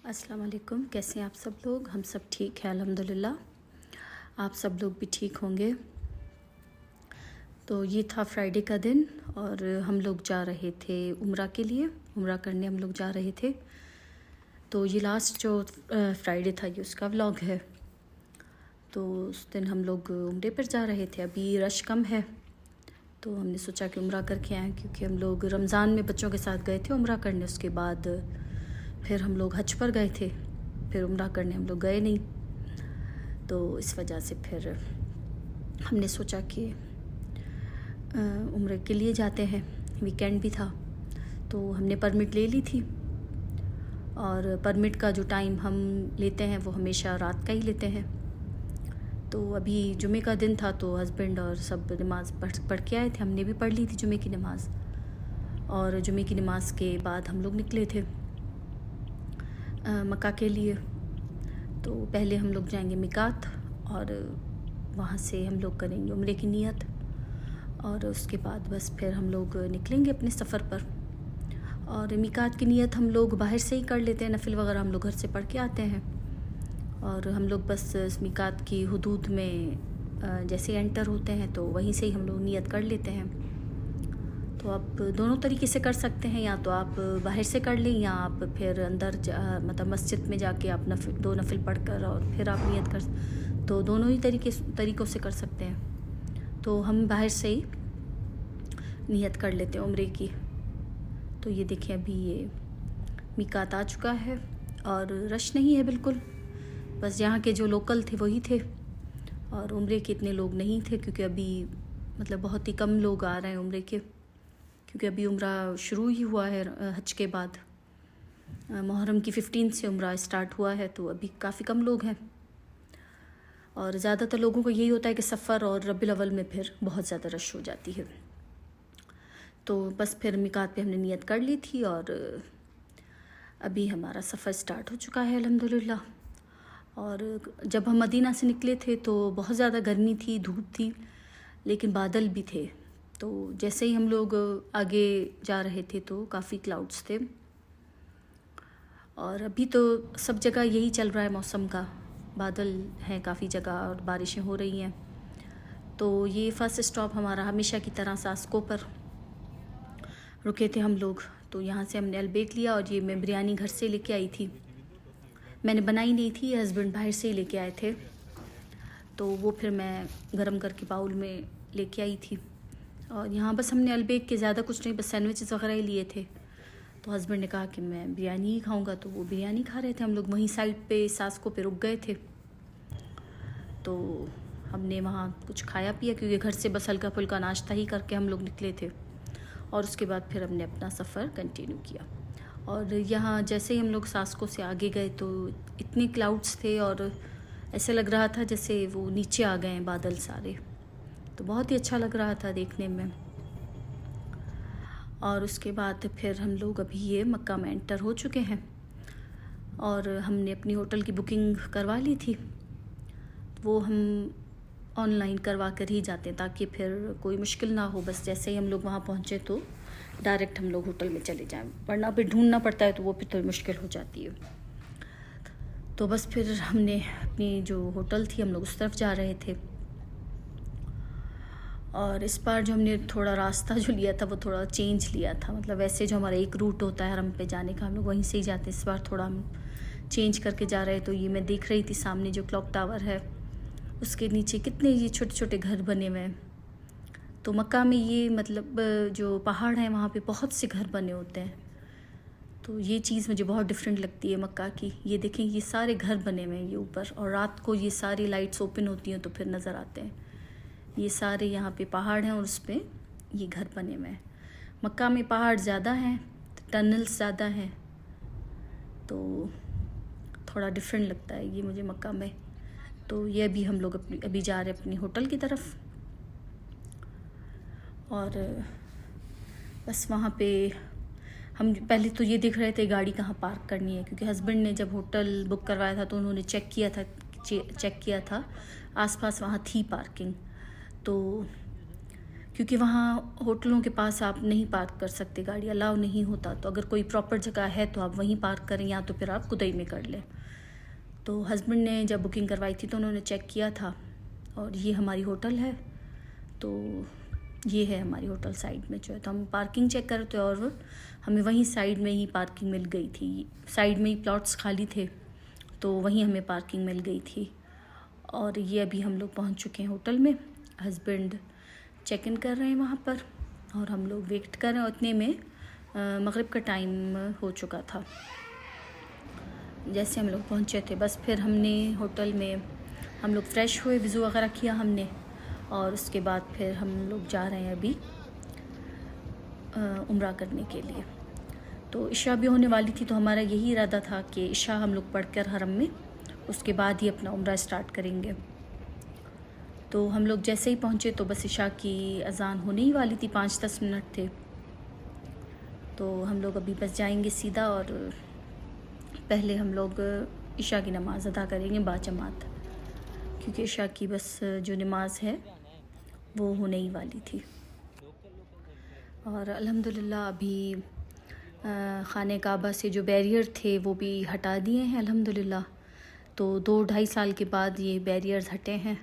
अस्सलाम वालेकुम। कैसे हैं आप सब लोग? हम सब ठीक हैं अल्हम्दुलिल्लाह। आप सब लोग भी ठीक होंगे। तो ये था फ्राइडे का दिन और हम लोग जा रहे थे उम्रा के लिए। उम्रा करने हम लोग जा रहे थे। तो ये लास्ट जो फ्राइडे था ये उसका व्लॉग है। तो उस दिन हम लोग उम्रे पर जा रहे थे। अभी रश कम है तो हमने सोचा कि उम्रा करके आएँ, क्योंकि हम लोग रमज़ान में बच्चों के साथ गए थे उम्रा करने। उसके बाद फिर हम लोग हज पर गए थे, फिर उम्रा करने हम लोग गए नहीं। तो इस वजह से फिर हमने सोचा कि उम्रे के लिए जाते हैं। वीकेंड भी था तो हमने परमिट ले ली थी, और परमिट का जो टाइम हम लेते हैं वो हमेशा रात का ही लेते हैं। तो अभी जुमे का दिन था तो हस्बैंड और सब नमाज़ पढ़ के आए थे। हमने भी पढ़ ली थी जुमे की नमाज़, और जुमे की नमाज़ के बाद हम लोग निकले थे मक्का के लिए। तो पहले हम लोग जाएंगे मिकात और वहाँ से हम लोग करेंगे उम्रे की नियत, और उसके बाद बस फिर हम लोग निकलेंगे अपने सफ़र पर। और मिकात की नियत हम लोग बाहर से ही कर लेते हैं, नफिल वगैरह हम लोग घर से पढ़ के आते हैं। और हम लोग बस मिकात की हुदूद में जैसे एंटर होते हैं तो वहीं से ही हम लोग नियत कर लेते हैं। तो आप दोनों तरीके से कर सकते हैं, या तो आप बाहर से कर लें या आप फिर अंदर मतलब मस्जिद में जाके आप दो नफिल पढ़कर और फिर आप नियत कर, तो दोनों ही तरीक़ों से कर सकते हैं। तो हम बाहर से ही नियत कर लेते हैं उम्रे की। तो ये देखिए अभी ये मिकात आ चुका है और रश नहीं है बिल्कुल, बस यहाँ के जो लोकल थे वही थे, और उम्रे के इतने लोग नहीं थे, क्योंकि अभी मतलब बहुत ही कम लोग आ रहे हैं उम्रे के, क्योंकि अभी उम्रा शुरू ही हुआ है हज के बाद। मुहर्रम की 15 से उम्रा स्टार्ट हुआ है, तो अभी काफ़ी कम लोग हैं। और ज़्यादातर लोगों को यही होता है कि सफ़र और रबीउल अव्वल में फिर बहुत ज़्यादा रश हो जाती है। तो बस फिर मिकात पे हमने नियत कर ली थी, और अभी हमारा सफ़र स्टार्ट हो चुका है अल्हम्दुलिल्लाह। और जब हम मदीना से निकले थे तो बहुत ज़्यादा गर्मी थी, धूप थी, लेकिन बादल भी थे। तो जैसे ही हम लोग आगे जा रहे थे तो काफ़ी क्लाउड्स थे। और अभी तो सब जगह यही चल रहा है मौसम का, बादल हैं काफ़ी जगह और बारिशें हो रही हैं। तो ये फ़र्स्ट स्टॉप हमारा हमेशा की तरह सास्को पर रुके थे हम लोग। तो यहाँ से हमने अलबेक लिया, और ये मैं बिरयानी घर से लेके आई थी। मैंने बनाई नहीं थी, हस्बैंड बाहर से ही लेके आए थे, तो वो फिर मैं गरम करके बाउल में लेके आई थी। और यहाँ बस हमने अलबेक के ज़्यादा कुछ नहीं, बस सैंडविचेस वगैरह ही लिए थे। तो हस्बैंड ने कहा कि मैं बिरयानी ही खाऊंगा, तो वो बिरयानी खा रहे थे। हम लोग वहीं साइड पे सास्को पे रुक गए थे, तो हमने वहाँ कुछ खाया पिया, क्योंकि घर से बस हल्का फुल्का नाश्ता ही करके हम लोग निकले थे। और उसके बाद फिर हमने अपना सफ़र कंटिन्यू किया। और यहाँ जैसे ही हम लोग सास्को से आगे गए तो इतने क्लाउड्स थे, और ऐसे लग रहा था जैसे वो नीचे आ गए हैं बादल सारे। तो बहुत ही अच्छा लग रहा था देखने में। और उसके बाद फिर हम लोग अभी ये मक्का में एंटर हो चुके हैं, और हमने अपनी होटल की बुकिंग करवा ली थी। वो हम ऑनलाइन करवा कर ही जाते हैं, ताकि फिर कोई मुश्किल ना हो। बस जैसे ही हम लोग वहाँ पहुँचे तो डायरेक्ट हम लोग होटल में चले जाएं, वरना फिर ढूंढना पड़ता है तो वो फिर थोड़ी मुश्किल हो जाती है। तो बस फिर हमने अपनी जो होटल थी हम लोग उस तरफ जा रहे थे। और इस बार जो हमने थोड़ा रास्ता जो लिया था वो थोड़ा चेंज लिया था, मतलब वैसे जो हमारा एक रूट होता है हरम पे जाने का, हम लोग वहीं से ही जाते हैं। इस बार थोड़ा हम चेंज करके जा रहे हैं। तो ये मैं देख रही थी सामने जो क्लॉक टावर है उसके नीचे कितने ये छोटे छोटे घर बने हुए हैं। तो मक्का में ये मतलब जो पहाड़ हैं वहाँ पे बहुत से घर बने होते हैं। तो ये चीज़ मुझे बहुत डिफरेंट लगती है मक्का की। ये देखें, ये सारे घर बने हुए हैं ये ऊपर, और रात को ये सारी लाइट्स ओपन होती हैं तो फिर नज़र आते हैं। ये सारे यहाँ पे पहाड़ हैं और उस पर ये घर बने हुए हैं। मक्का में पहाड़ ज़्यादा हैं, टनल्स ज़्यादा हैं, तो थोड़ा डिफरेंट लगता है ये मुझे मक्का में। तो ये भी हम लोग अभी जा रहे हैं अपनी होटल की तरफ। और बस वहाँ पे हम पहले तो ये देख रहे थे गाड़ी कहाँ पार्क करनी है, क्योंकि हस्बैंड ने जब होटल बुक करवाया था तो उन्होंने चेक किया था आसपास वहाँ थी पार्किंग। तो क्योंकि वहाँ होटलों के पास आप नहीं पार्क कर सकते, गाड़ी अलाउ नहीं होता। तो अगर कोई प्रॉपर जगह है तो आप वहीं पार्क करें, या तो फिर आप कुदई में कर लें। तो हस्बैंड ने जब बुकिंग करवाई थी तो उन्होंने चेक किया था, और ये हमारी होटल है। तो ये है हमारी होटल साइड में जो है। तो हम पार्किंग चेक कर रहे थे और हमें वहीं साइड में ही पार्किंग मिल गई थी। साइड में ही प्लॉट्स खाली थे, तो वहीं हमें पार्किंग मिल गई थी। और ये अभी हम लोग पहुंच चुके हैं होटल में। हस्बैंड चेक इन कर रहे हैं वहाँ पर, और हम लोग वेट कर रहे हैं। उतने में मगरिब का टाइम हो चुका था। जैसे हम लोग पहुँचे थे, बस फिर हमने होटल में हम लोग फ़्रेश हुए, वज़ू वगैरह किया हमने, और उसके बाद फिर हम लोग जा रहे हैं अभी उम्रा करने के लिए। तो इशा भी होने वाली थी, तो हमारा यही इरादा था कि इशा हम लोग पढ़कर हरम में, उसके बाद ही अपना उम्रा स्टार्ट करेंगे। तो हम लोग जैसे ही पहुँचे तो बस इशा की अज़ान होने ही वाली थी, 5-10 मिनट थे। तो हम लोग अभी बस जाएंगे सीधा, और पहले हम लोग इशा की नमाज़ अदा करेंगे बाजमात, क्योंकि इशा की बस जो नमाज है वो होने ही वाली थी। और अल्हम्दुलिल्लाह अभी खाने काबा से जो बैरियर थे वो भी हटा दिए हैं अल्हम्दुलिल्लाह। तो 2-2.5 साल के बाद ये बैरियर्स हटे हैं।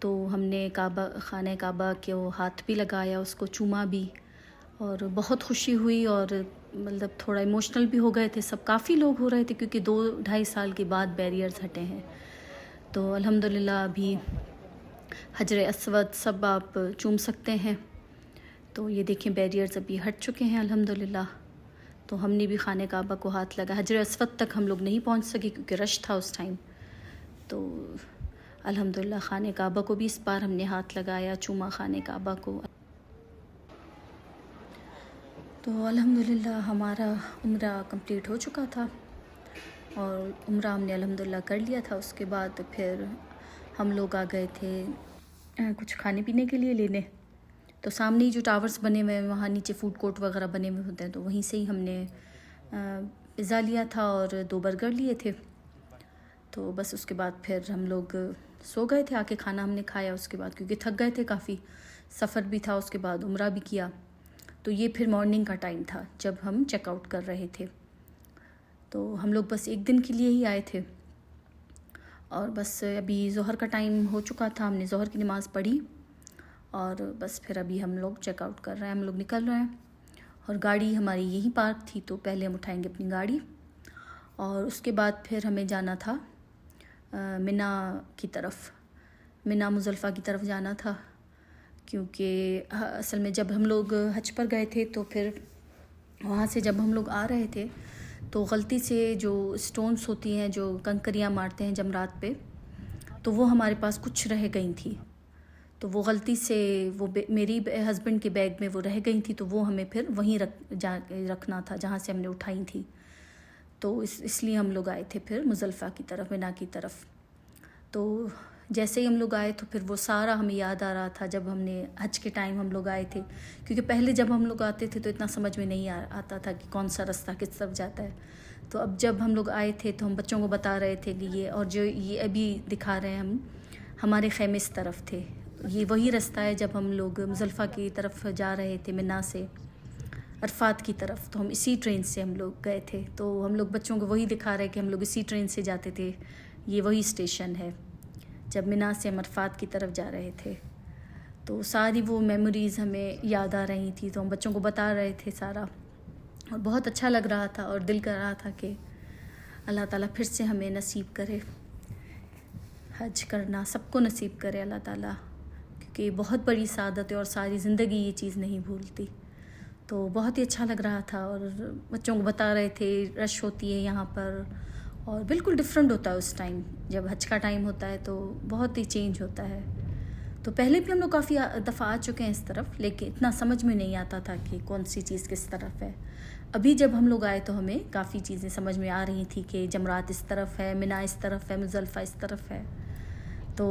तो हमने खाने काबा को हाथ भी लगाया, उसको चूमा भी, और बहुत खुशी हुई। और मतलब थोड़ा इमोशनल भी हो गए थे सब, काफ़ी लोग हो रहे थे, क्योंकि 2-2.5 साल के बाद बैरियर्स हटे हैं। तो अल्हम्दुलिल्लाह अभी हजर अस्वद सब आप चूम सकते हैं। तो ये देखें बैरियर्स अभी हट चुके हैं अल्हम्दुलिल्लाह। तो हमने भी खाने काबा को हाथ लगा। हजर अस्वद तक हम लोग नहीं पहुंच सके क्योंकि रश था उस टाइम। तो अल्हम्दुलिल्लाह खाने काबा को भी इस बार हमने हाथ लगाया, चूमा खाने काबा को। तो अल्हम्दुलिल्लाह हमारा उम्रा कंप्लीट हो चुका था, और उम्रा हमने अल्हम्दुलिल्लाह कर लिया था। उसके बाद फिर हम लोग आ गए थे कुछ खाने पीने के लिए लेने। तो सामने ही जो टावर्स बने हुए हैं वहाँ नीचे फ़ूड कोर्ट वगैरह बने हुए होते हैं, तो वहीं से ही हमने पिज़्ज़ा लिया था और 2 बर्गर लिए थे। तो बस उसके बाद फिर हम लोग सो गए थे, आके खाना हमने खाया उसके बाद, क्योंकि थक गए थे काफ़ी, सफ़र भी था, उसके बाद उम्रा भी किया। तो ये फिर मॉर्निंग का टाइम था जब हम चेकआउट कर रहे थे। तो हम लोग बस एक दिन के लिए ही आए थे, और बस अभी ज़ोहर का टाइम हो चुका था, हमने ज़ोहर की नमाज़ पढ़ी, और बस फिर अभी हम लोग चेकआउट कर रहे हैं, हम लोग निकल रहे हैं। और गाड़ी हमारी यहीं पार्क थी, तो पहले हम उठाएंगे अपनी गाड़ी, और उसके बाद फिर हमें जाना था मिना की तरफ, मिना मुज़ल्फ़ा की तरफ जाना था। क्योंकि असल में जब हम लोग हज पर गए थे, तो फिर वहाँ से जब हम लोग आ रहे थे तो गलती से जो स्टोन्स होती हैं, जो कंकरियाँ मारते हैं जमरात पे, तो वो हमारे पास कुछ रह गई थी। तो वो गलती से वो मेरी हस्बैंड के बैग में वो रह गई थी, तो वो हमें फिर वहीं रखना था जहाँ से हमने उठाई थी। तो इसलिए हम लोग आए थे फिर मुज़ल्फ़ा की तरफ, मिना की तरफ। तो जैसे ही हम लोग आए तो फिर वो सारा हमें याद आ रहा था जब हमने हज के टाइम हम लोग आए थे, क्योंकि पहले जब हम लोग आते थे तो इतना समझ में नहीं आता था कि कौन सा रास्ता किस तरफ जाता है। तो अब जब हम लोग आए थे तो हम बच्चों को बता रहे थे कि ये, और जो ये अभी दिखा रहे हैं हम, हमारे ख़ैमे इस तरफ थे, ये वही रास्ता है जब हम लोग मुज़ल्फ़ा की तरफ जा रहे थे मिना से अरफात की तरफ। तो हम इसी ट्रेन से हम लोग गए थे, तो हम लोग बच्चों को वही दिखा रहे कि हम लोग इसी ट्रेन से जाते थे, ये वही स्टेशन है जब मिना से हम अरफात की तरफ जा रहे थे। तो सारी वो मेमोरीज़ हमें याद आ रही थी, तो हम बच्चों को बता रहे थे सारा, और बहुत अच्छा लग रहा था, और दिल कर रहा था कि अल्लाह ताला फिर से हमें नसीब करे हज करना, सबको नसीब करे अल्लाह ताला, क्योंकि बहुत बड़ी सादत है और सारी ज़िंदगी ये चीज़ नहीं भूलती। तो बहुत ही अच्छा लग रहा था, और बच्चों को बता रहे थे रश होती है यहाँ पर, और बिल्कुल डिफरेंट होता है उस टाइम, जब हज का टाइम होता है तो बहुत ही चेंज होता है। तो पहले भी हम लोग काफ़ी दफ़ा आ चुके हैं इस तरफ, लेकिन इतना समझ में नहीं आता था कि कौन सी चीज़ किस तरफ है। अभी जब हम लोग आए तो हमें काफ़ी चीज़ें समझ में आ रही थी कि जमरात इस तरफ है, मिना इस तरफ है, मुज़ल्फ़ा इस तरफ है। तो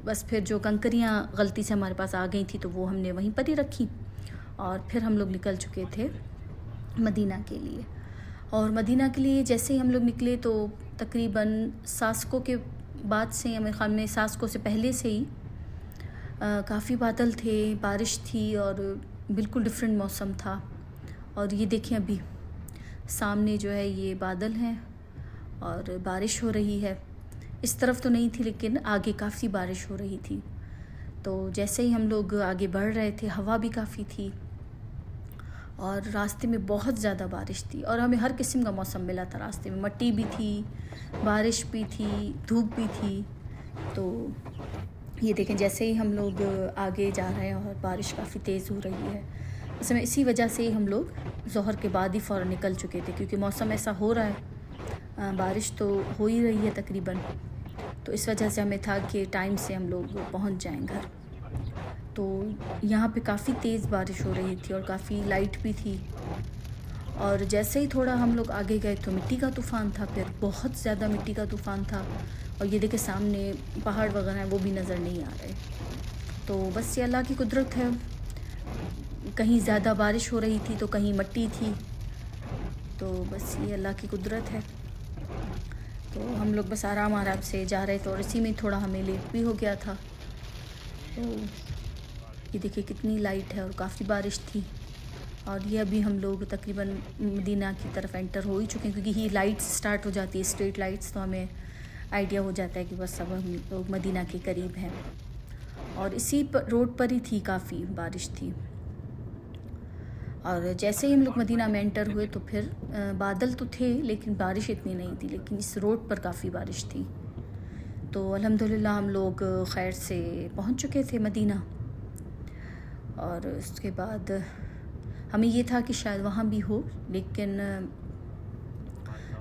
बस फिर जो कंकरियाँ गलती से हमारे पास आ गई थी तो वो हमने वहीं पर ही रखी, और फिर हम लोग निकल चुके थे मदीना के लिए। और मदीना के लिए जैसे ही हम लोग निकले तो तकरीबन सास्को के बाद से, या मेरे ख़्याल में सास्को से पहले से ही काफ़ी बादल थे, बारिश थी और बिल्कुल डिफरेंट मौसम था। और ये देखें अभी सामने जो है ये बादल हैं और बारिश हो रही है। इस तरफ तो नहीं थी लेकिन आगे काफ़ी बारिश हो रही थी। तो जैसे ही हम लोग आगे बढ़ रहे थे, हवा भी काफ़ी थी और रास्ते में बहुत ज़्यादा बारिश थी और हमें हर किस्म का मौसम मिला था रास्ते में। मट्टी भी थी, बारिश भी थी, धूप भी थी। तो ये देखें जैसे ही हम लोग आगे जा रहे हैं और बारिश काफ़ी तेज़ हो रही है। इस समय इसी वजह से ही हम लोग ज़ोहर के बाद ही फ़ौरन निकल चुके थे, क्योंकि मौसम ऐसा हो रहा है, बारिश तो हो ही रही है तकरीबन। तो इस वजह से हमें था कि टाइम से हम लोग पहुंच जाएं घर। तो यहाँ पे काफ़ी तेज़ बारिश हो रही थी और काफ़ी लाइट भी थी। और जैसे ही थोड़ा हम लोग आगे गए तो मिट्टी का तूफ़ान था, फिर बहुत ज़्यादा मिट्टी का तूफ़ान था। और ये देखिए सामने पहाड़ वगैरह हैं, वो भी नज़र नहीं आ रहे। तो बस ये अल्लाह की कुदरत है, कहीं ज़्यादा बारिश हो रही थी तो कहीं मिट्टी थी। तो बस ये अल्लाह की कुदरत है। तो हम लोग बस आराम आराम से जा रहे थे और इसी में थोड़ा हमें लेट भी हो गया था। तो ये देखिए कितनी लाइट है और काफ़ी बारिश थी। और ये अभी हम लोग तकरीबन मदीना की तरफ एंटर हो ही चुके हैं, क्योंकि ये लाइट्स स्टार्ट हो जाती है, स्ट्रीट लाइट्स, तो हमें आइडिया हो जाता है कि बस अब हम लोग मदीना के करीब हैं। और इसी रोड पर ही थी, काफ़ी बारिश थी। और जैसे ही हम लोग मदीना में एंटर हुए तो फिर बादल तो थे लेकिन बारिश इतनी नहीं थी, लेकिन इस रोड पर काफ़ी बारिश थी। तो अल्हम्दुलिल्लाह हम लोग खैर से पहुंच चुके थे मदीना। और उसके बाद हमें ये था कि शायद वहाँ भी हो, लेकिन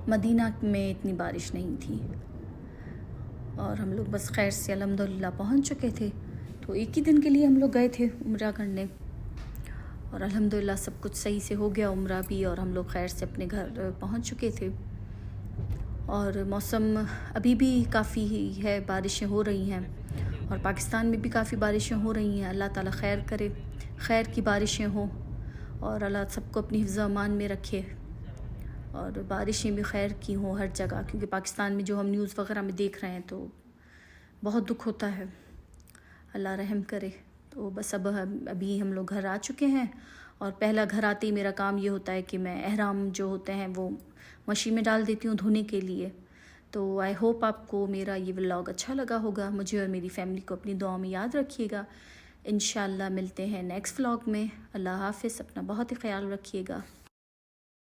मदीना में इतनी बारिश नहीं थी। और हम लोग बस खैर से अल्हम्दुलिल्लाह पहुँच चुके थे। तो एक ही दिन के लिए हम लोग गए थे उम्रा करने और अल्हम्दुलिल्लाह सब कुछ सही से हो गया, उम्रा भी, और हम लोग खैर से अपने घर पहुँच चुके थे। और मौसम अभी भी काफ़ी है, बारिशें हो रही हैं और पाकिस्तान में भी काफ़ी बारिशें हो रही हैं। अल्लाह ताला खैर करे, खैर की बारिशें हों और अल्लाह सबको अपनी हिफ्ज़ अमान में रखे और बारिशें भी खैर की हों हर जगह, क्योंकि पाकिस्तान में जो हम न्यूज़ वगैरह में देख रहे हैं तो बहुत दुख होता है। अल्लाह रहम करे। तो बस अब अभी हम लोग घर आ चुके हैं और पहला घर आते ही मेरा काम ये होता है कि मैं एहराम जो होते हैं वो मशीन में डाल देती हूँ धोने के लिए। तो आई होप आपको मेरा ये व्लॉग अच्छा लगा होगा। मुझे और मेरी फैमिली को अपनी दुआ में याद रखिएगा। इंशाल्लाह मिलते हैं नेक्स्ट व्लॉग में। अल्लाह हाफ़िज़, अपना बहुत ही ख्याल रखिएगा।